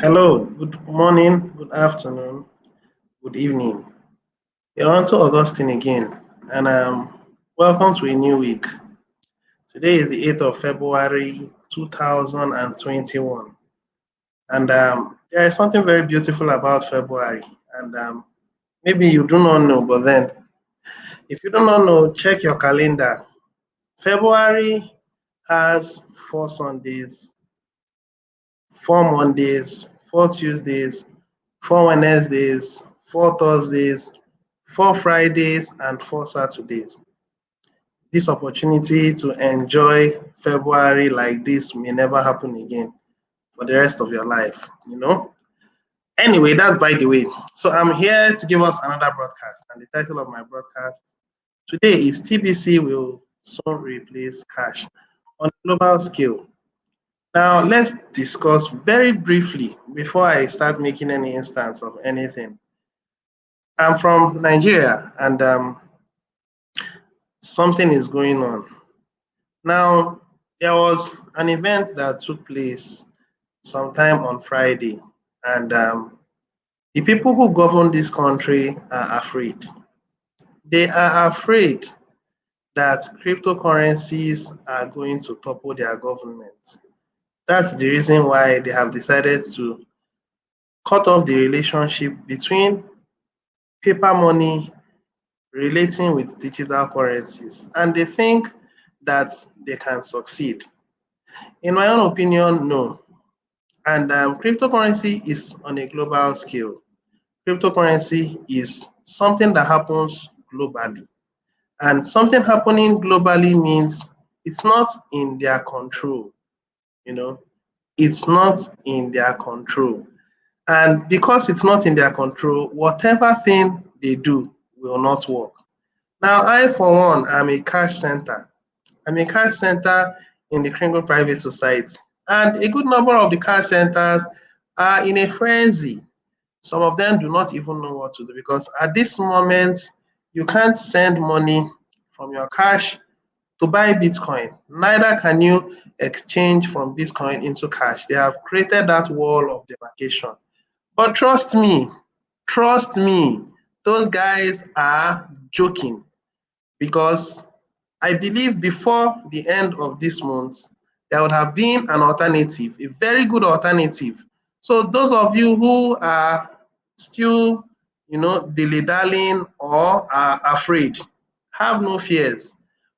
Hello, good morning, good afternoon, good evening. You're on to Augustine again, and welcome to a new week. Today is the 8th of February 2021, and there is something very beautiful about February. And maybe you do not know, but then if you do not know, check your calendar. February has 4 Sundays, 4 Mondays, 4 Tuesdays, 4 Wednesdays, 4 Thursdays, 4 Fridays, and 4 Saturdays. This opportunity to enjoy February like this may never happen again for the rest of your life. Anyway, that's by the way. So I'm here to give us another broadcast, and the title of my broadcast today is TBC will soon replace cash on a global scale. Now, let's discuss very briefly before I start making any instance of anything. I'm from Nigeria, and something is going on. Now, there was an event that took place sometime on Friday, and the people who govern this country are afraid. They are afraid that cryptocurrencies are going to topple their government. That's the reason why they have decided to cut off the relationship between paper money relating with digital currencies, and they think that they can succeed. In my own opinion, no. And cryptocurrency is on a global scale. Cryptocurrency is something that happens globally. And something happening globally means it's not in their control, you know, it's not in their control. And because it's not in their control, whatever thing they do will not work. Now, I, for one, am a cash center. I'm a cash center in the Kringle Private Society. And a good number of the cash centers are in a frenzy. Some of them do not even know what to do because at this moment, you can't send money from your cash to buy Bitcoin. Neither can you exchange from Bitcoin into cash. They have created that wall of demarcation. But trust me, those guys are joking because I believe before the end of this month, there would have been an alternative, a very good alternative. So those of you who are still, dilly-dallying or are afraid, have no fears.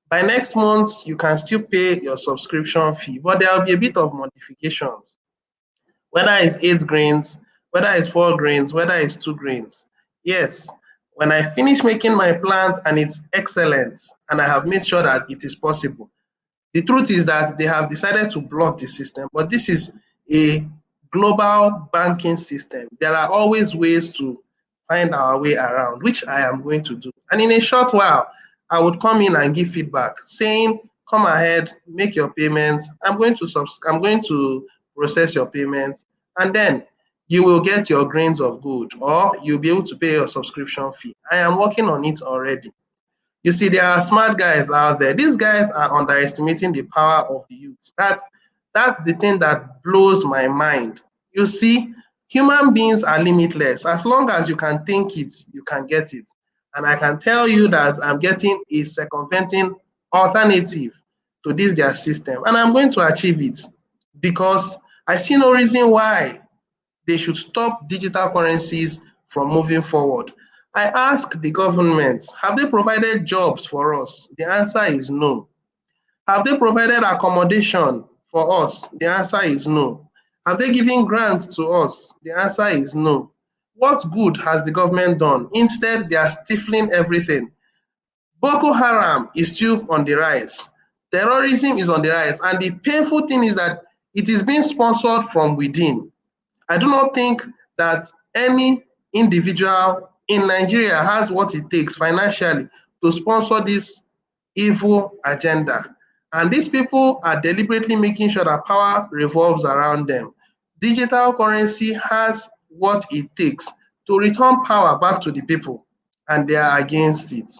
By next month, you can still pay your subscription fee, but there will be a bit of modifications. Whether it's 8 grains, whether it's 4 grains, whether it's 2 grains. Yes, when I finish making my plans and it's excellent, and I have made sure that it is possible. The truth is that they have decided to block the system, but this is a global banking system. There are always ways to find our way around, which I am going to do. And in a short while, I would come in and give feedback saying, come ahead, make your payments. I'm going to process your payments, and then you will get your grains of gold, or you'll be able to pay your subscription fee. I am working on it already. You see, there are smart guys out there. These guys are underestimating the power of the youth. That's the thing that blows my mind. You see, human beings are limitless. As long as you can think it, you can get it. And I can tell you that I'm getting a circumventing alternative to this their system. And I'm going to achieve it because I see no reason why they should stop digital currencies from moving forward. I ask the government, have they provided jobs for us? The answer is no. Have they provided accommodation for us? The answer is no. Have they given grants to us? The answer is no. What good has the government done? Instead, they are stifling everything. Boko Haram is still on the rise. Terrorism is on the rise. And the painful thing is that it is being sponsored from within. I do not think that any individual in Nigeria has what it takes financially to sponsor this evil agenda. And these people are deliberately making sure that power revolves around them. Digital currency has what it takes to return power back to the people, and they are against it.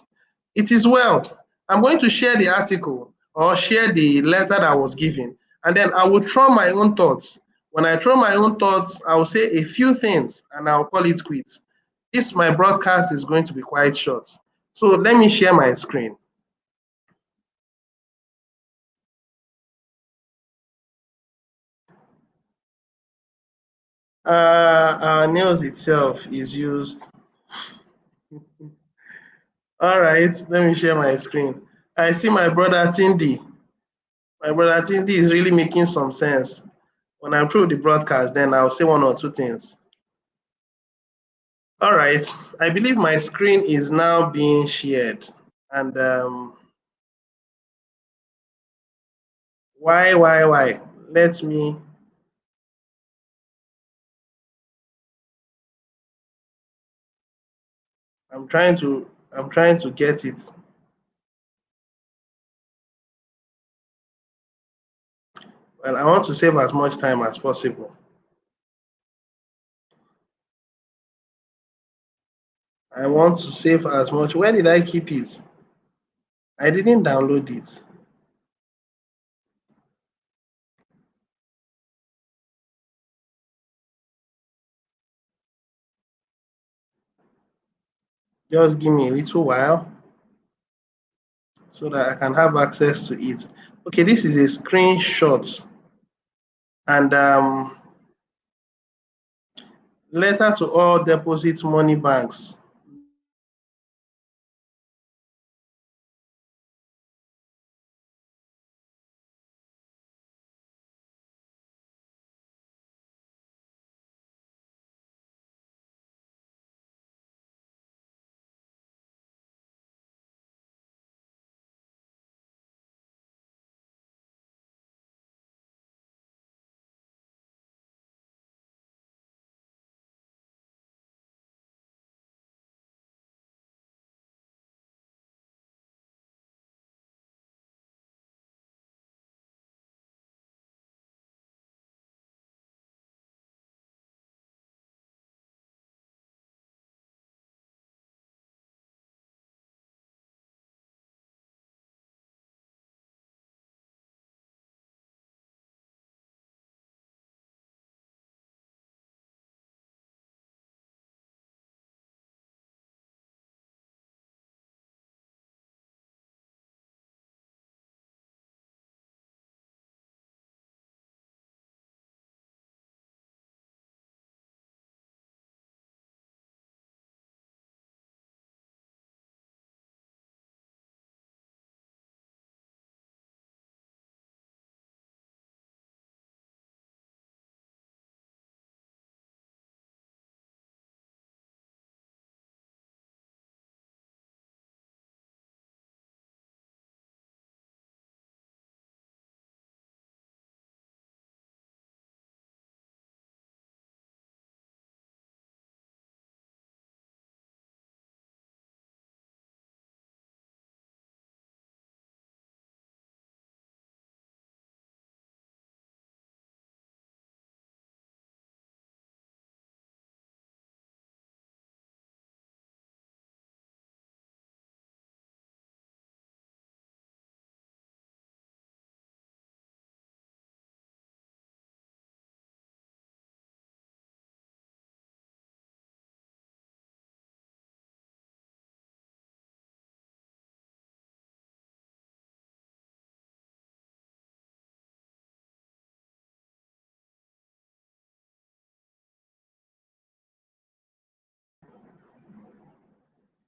It is well. I'm going to share the article or share the letter that was given, and then I will throw my own thoughts When I throw my own thoughts, I'll say a few things and I'll call it quits. This, my broadcast is going to be quite short. So let me share my screen. Our news itself is used. All right, let me share my screen. I see my brother Tindi. My brother Tindi is really making some sense. When I'm through the broadcast, then I'll say one or two things. All right, I believe my screen is now being shared. And why? Let me. I'm trying to get it. Well, I want to save as much time as possible. I want to save as much. Where did I keep it? I didn't download it. Just give me a little while so that I can have access to it. Okay, this is a screenshot. And letter to all deposit money banks.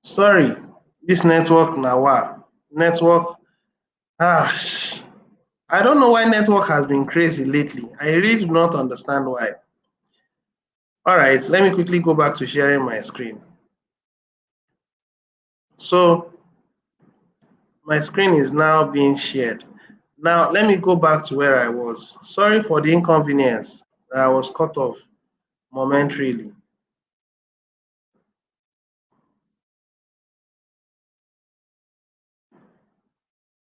Sorry, this network now. Network. Ah, I don't know why network has been crazy lately. I really do not understand why. All right, let me quickly go back to sharing my screen. So my screen is now being shared. Now let me go back to where I was. Sorry for the inconvenience. I was cut off momentarily.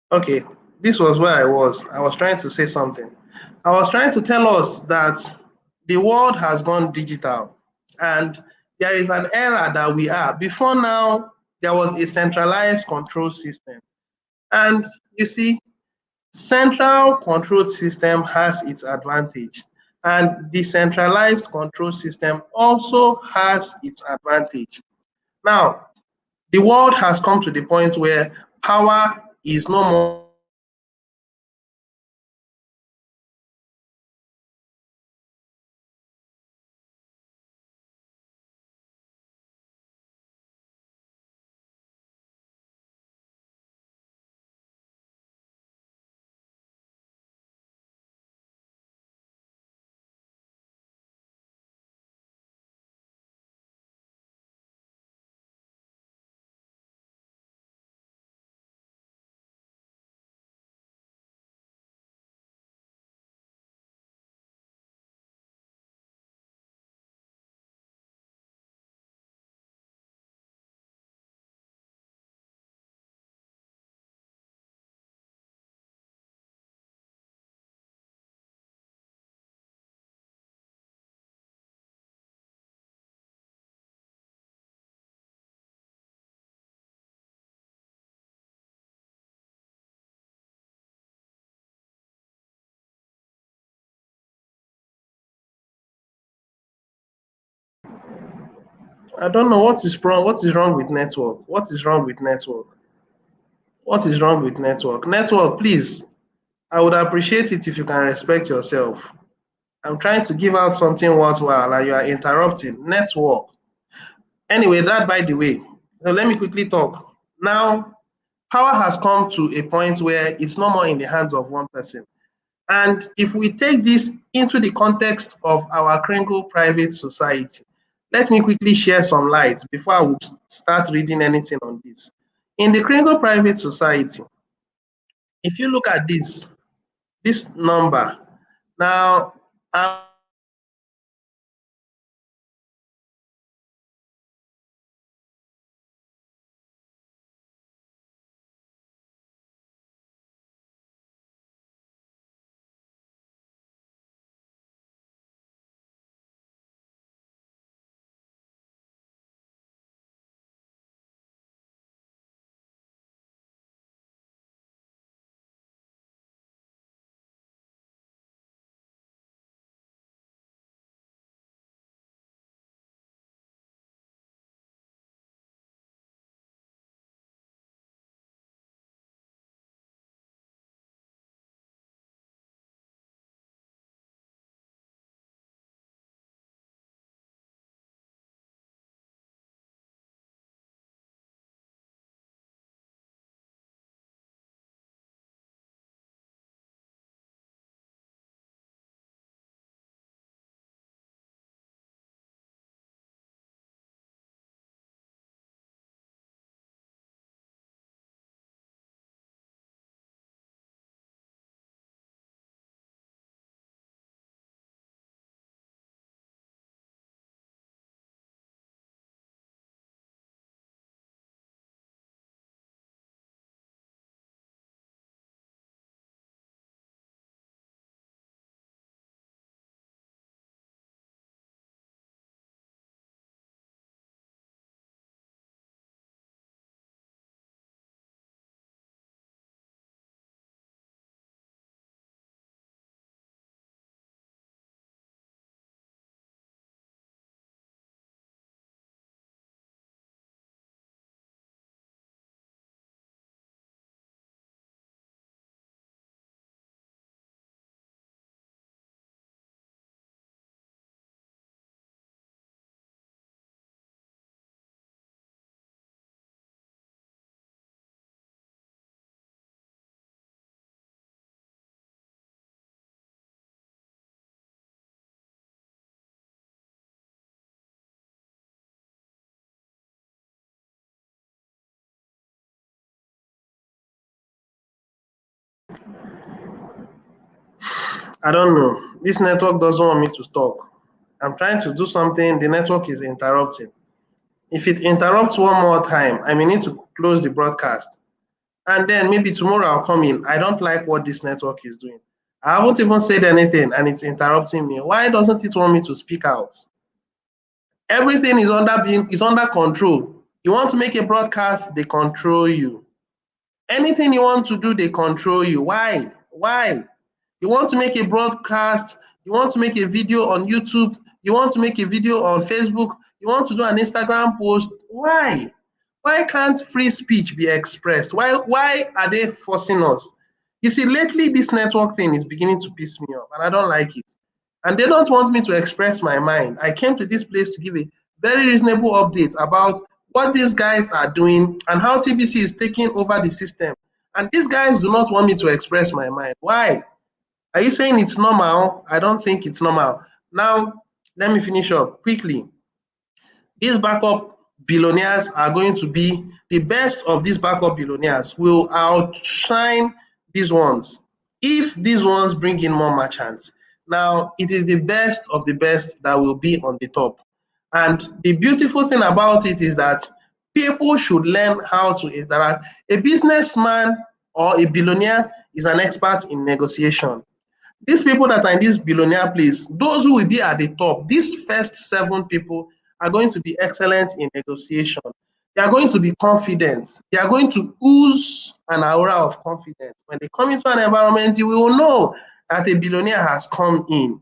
Okay, this was where I was. I was trying to say something. I was trying to tell us that the world has gone digital and there is an era that we are. Before now, there was a centralized control system. And you see, central control system has its advantage. And decentralized control system also has its advantage. Now, the world has come to the point where power is no more in the hands of one person. Power is in the hands of everybody. And decentralized control system allows I don't know what is wrong. What is wrong with network? What is wrong with network? What is wrong with network? Network, please. I would appreciate it if you can respect yourself. I'm trying to give out something worthwhile and you are interrupting. Network. Anyway, that by the way. So let me quickly talk. Now, power has come to a point where it's no more in the hands of one person. And if we take this into the context of our Kringle private society, let me quickly share some light before I will start reading anything on this. In the Kringle private society, if you look at this number, now I'm I don't know. This network doesn't want me to talk. I'm trying to do something, the network is interrupting. If it interrupts one more time, I may need to close the broadcast. And then maybe tomorrow I'll come in. I don't like what this network is doing. I haven't even said anything and it's interrupting me. Why doesn't it want me to speak out? Everything is under control. You want to make a broadcast, they control you. Anything you want to do, they control you. Why? Why? You want to make a broadcast, you want to make a video on YouTube, you want to make a video on Facebook, you want to do an Instagram post. Why? Why can't free speech be expressed? Why are they forcing us? You see, lately this network thing is beginning to piss me off, and I don't like it. And they don't want me to express my mind. I came to this place to give a very reasonable update about what these guys are doing and how TBC is taking over the system. And these guys do not want me to express my mind. Why? Are you saying it's normal? I don't think it's normal. Now, let me finish up quickly. These backup billionaires are going to be the best of these backup billionaires will outshine these ones if these ones bring in more merchants. Now, it is the best of the best that will be on the top. And the beautiful thing about it is that people should learn how to interact. A businessman or a billionaire is an expert in negotiation. These people that are in this billionaire place, those who will be at the top, these first 7 people are going to be excellent in negotiation. They are going to be confident. They are going to ooze an aura of confidence. When they come into an environment, you will know that a billionaire has come in,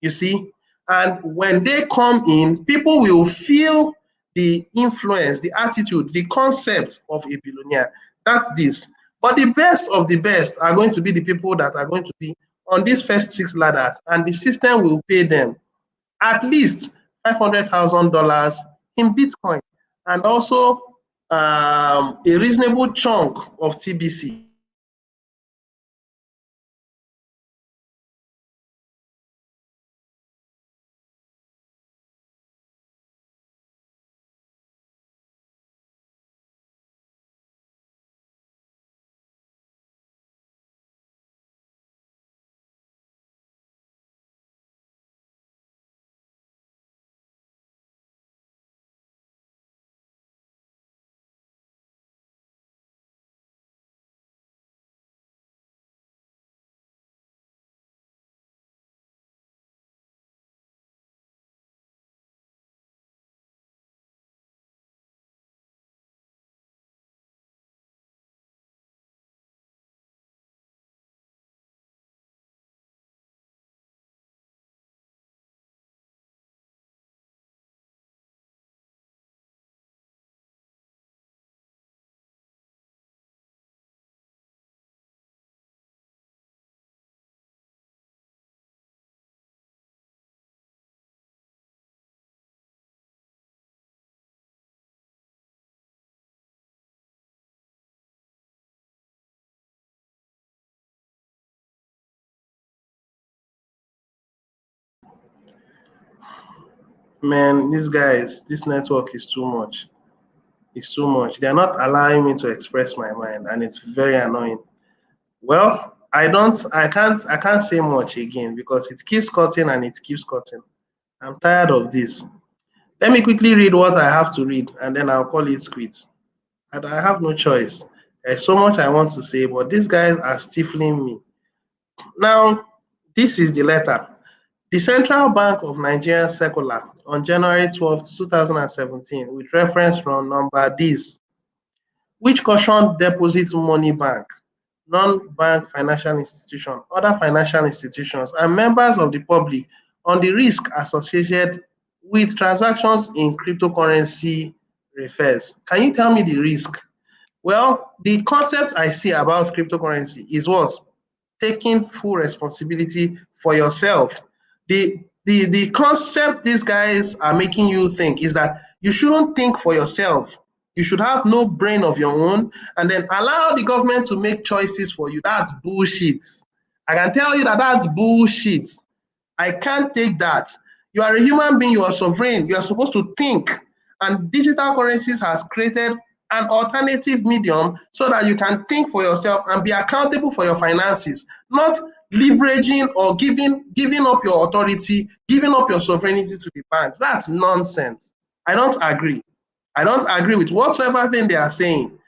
you see. And when they come in, people will feel the influence, the attitude, the concept of a billionaire. That's this. But the best of the best are going to be the people that are going to be on these first 6 ladders, and the system will pay them at least $500,000 in Bitcoin, and also a reasonable chunk of TBC. Man, these guys, this network is too much. It's too much. They're not allowing me to express my mind, and it's very annoying. Well, I can't say much again because it keeps cutting and it keeps cutting. I'm tired of this. Let me quickly read what I have to read, and then I'll call it quits. And I have no choice. There's so much I want to say, but these guys are stifling me. Now, this is the letter. The Central Bank of Nigeria circular on January 12, 2017, with reference from number this, which cautioned deposit money bank, non-bank financial institutions, other financial institutions, and members of the public on the risk associated with transactions in cryptocurrency refers. Can you tell me the risk? Well, the concept I see about cryptocurrency is what? Taking full responsibility for yourself. The concept these guys are making you think is that you shouldn't think for yourself. You should have no brain of your own and then allow the government to make choices for you. That's bullshit. I can tell you that that's bullshit. I can't take that. You are a human being, you are sovereign, you are supposed to think. And digital currencies has created an alternative medium so that you can think for yourself and be accountable for your finances, not leveraging or giving up your authority, giving up your sovereignty to the banks. That's nonsense. I don't agree. I don't agree with whatsoever thing they are saying.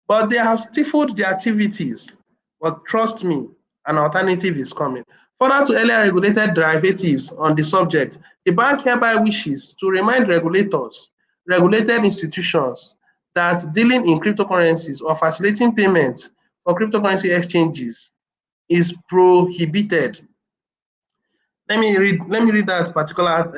But they have stifled the activities. But trust me, an alternative is coming. Further to earlier regulated derivatives on the subject, the bank hereby wishes to remind regulators, regulated institutions, that dealing in cryptocurrencies or facilitating payments for cryptocurrency exchanges is prohibited. Let me read that particular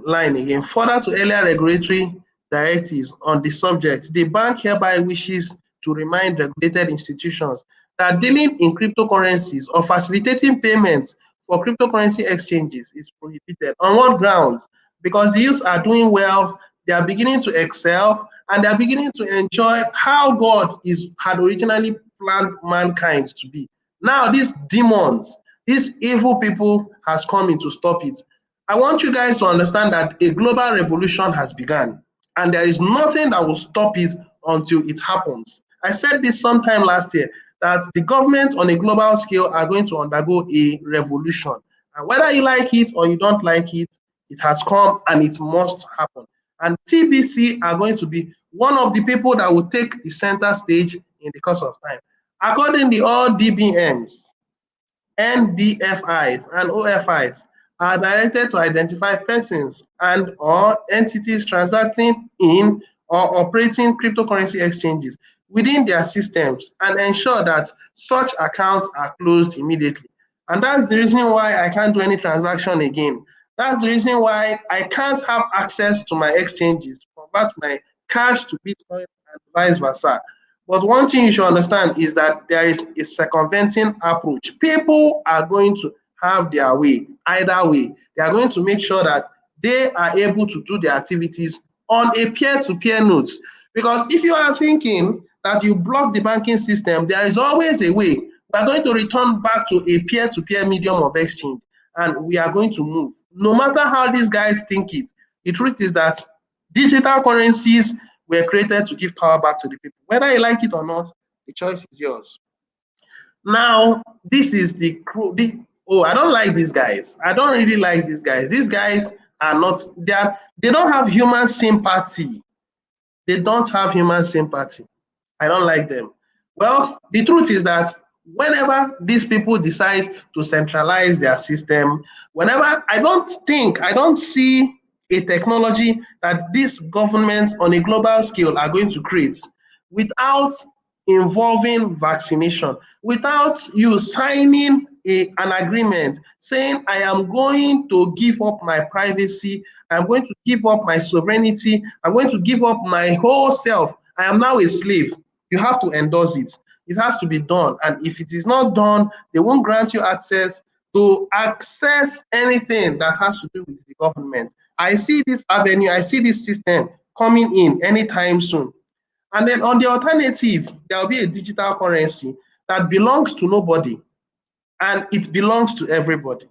line again. Further to earlier regulatory directives on the subject, the bank hereby wishes to remind regulated institutions that dealing in cryptocurrencies or facilitating payments for cryptocurrency exchanges is prohibited. On what grounds? Because the youths are doing well, they are beginning to excel, and they are beginning to enjoy how God had originally planned mankind to be. Now, these demons, these evil people has come in to stop it. I want you guys to understand that a global revolution has begun, and there is nothing that will stop it until it happens. I said this sometime last year that the government on a global scale are going to undergo a revolution. And whether you like it or you don't like it, it has come and it must happen. And TBC are going to be one of the people that will take the center stage in the course of time. According to all DBMs, NBFIs and OFIs are directed to identify persons and or entities transacting in or operating cryptocurrency exchanges within their systems and ensure that such accounts are closed immediately. And that's the reason why I can't do any transaction again. That's the reason why I can't have access to my exchanges to convert my cash to Bitcoin and vice versa. But one thing you should understand is that there is a circumventing approach. People are going to have their way, either way. They are going to make sure that they are able to do their activities on a peer-to-peer note. Because if you are thinking that you block the banking system, there is always a way. We are going to return back to a peer-to-peer medium of exchange, and we are going to move. No matter how these guys think it, the truth is that digital currencies were created to give power back to the people. Whether you like it or not, the choice is yours. Now, this is the crew. Oh, I don't like these guys. I don't really like these guys. These guys are not, they don't have human sympathy. They don't have human sympathy. I don't like them. Well, the truth is that whenever these people decide to centralize their system, whenever I don't see a technology that these governments on a global scale are going to create without involving vaccination, without you signing an agreement saying, I am going to give up my privacy, I'm going to give up my sovereignty, I'm going to give up my whole self. I am now a slave. You have to endorse it. It has to be done. And if it is not done, they won't grant you access to access anything that has to do with the government. I see this avenue, I see this system coming in anytime soon. And then on the alternative, there will be a digital currency that belongs to nobody and it belongs to everybody.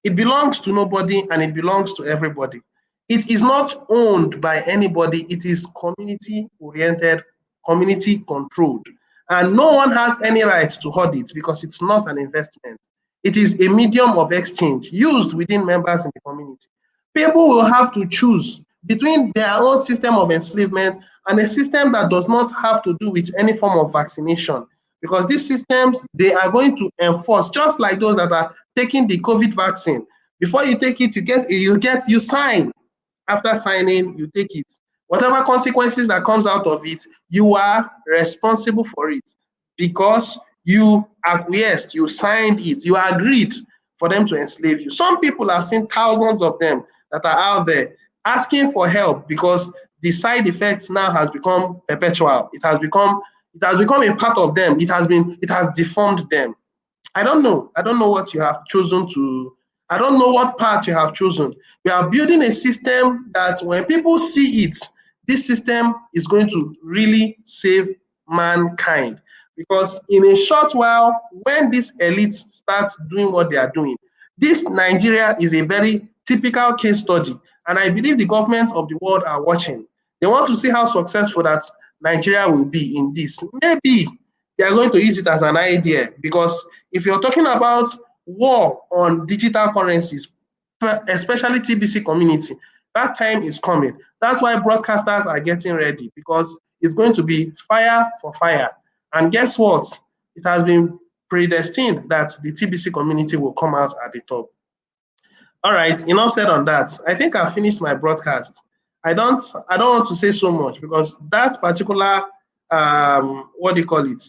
It belongs to nobody and it belongs to everybody. It is not owned by anybody. It is community oriented, community controlled. And no one has any right to hold it because it's not an investment. It is a medium of exchange used within members in the community. People will have to choose between their own system of enslavement and a system that does not have to do with any form of vaccination. Because these systems, they are going to enforce, just like those that are taking the COVID vaccine. Before you take it, you sign. After signing, you take it. Whatever consequences that comes out of it, you are responsible for it because you acquiesced, you signed it, you agreed for them to enslave you. Some people have seen thousands of them that are out there asking for help because the side effect now has become perpetual. It has become a part of them. It has deformed them. I don't know. I don't know what you have chosen to, I don't know what path you have chosen. We are building a system that when people see it, this system is going to really save mankind. Because in a short while, when these elites start doing what they are doing, this Nigeria is a very typical case study. And I believe the governments of the world are watching. They want to see how successful that Nigeria will be in this. Maybe they are going to use it as an idea because if you're talking about war on digital currencies, especially TBC community, that time is coming. That's why broadcasters are getting ready because it's going to be fire for fire. And guess what? It has been predestined that the TBC community will come out at the top. All right, enough said on that. I think I've finished my broadcast. I don't want to say so much because that particular what do you call it?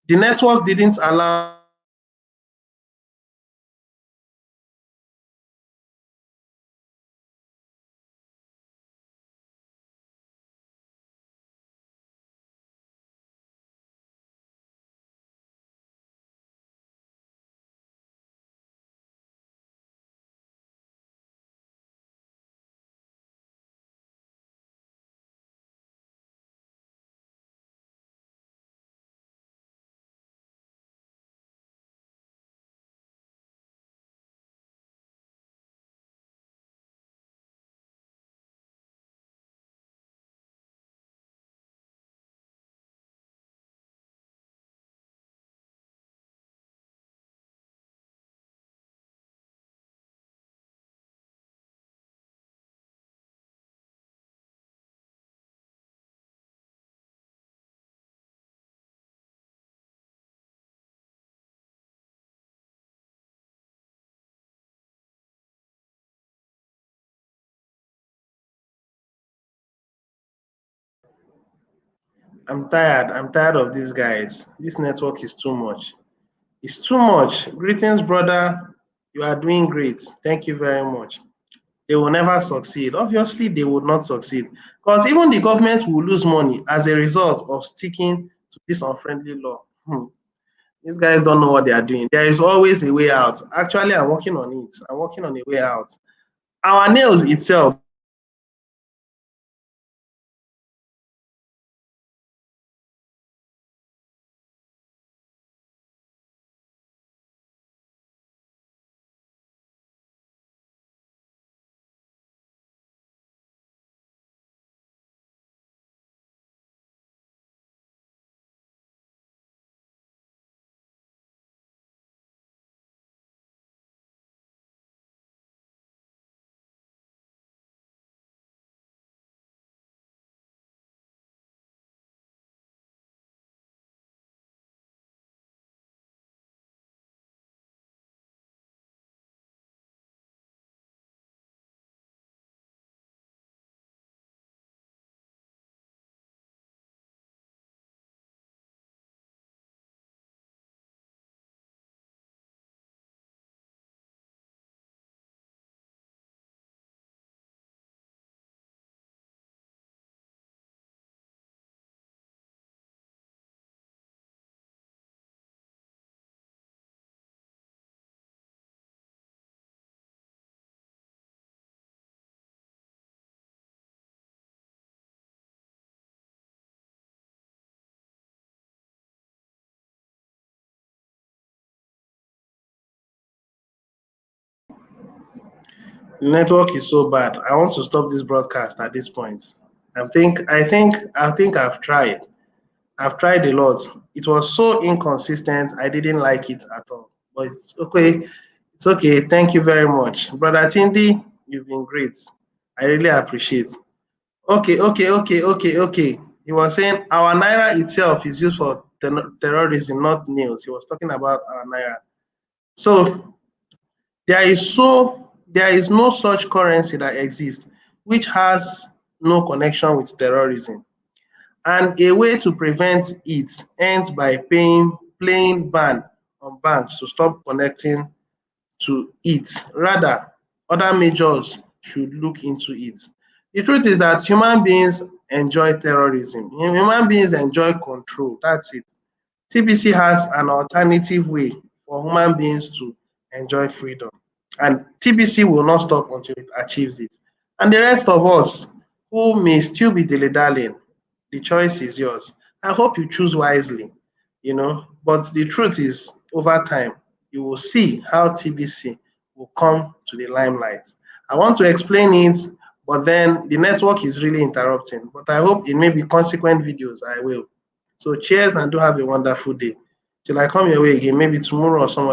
The network didn't allow I'm tired. I'm tired of these guys. This network is too much. It's too much. Greetings, brother. You are doing great. Thank you very much. They will never succeed. Obviously, they would not succeed because even the government will lose money as a result of sticking to this unfriendly law. These guys don't know what they are doing. There is always a way out. Actually, I'm working on it. I'm working on a way out. Our nails itself, the network is so bad. I want to stop this broadcast at this point. I think I've tried. I've tried a lot. It was so inconsistent. I didn't like it at all. But it's okay. It's okay. Thank you very much. Brother Tindi, you've been great. I really appreciate. Okay. He was saying our naira itself is used for terrorism, not news. He was talking about our naira. So there is no such currency that exists which has no connection with terrorism. And a way to prevent it ends by playing ban on banks to stop connecting to it. Rather, other measures should look into it. The truth is that human beings enjoy terrorism. Human beings enjoy control. That's it. TBC has an alternative way for human beings to enjoy freedom. And TBC will not stop until it achieves it. And the rest of us who may still be dilly-dallying, the choice is yours. I hope you choose wisely. But the truth is, over time, you will see how TBC will come to the limelight. I want to explain it, but then the network is really interrupting. But I hope in maybe consequent videos I will. So cheers and do have a wonderful day. Till I come your way again, maybe tomorrow or some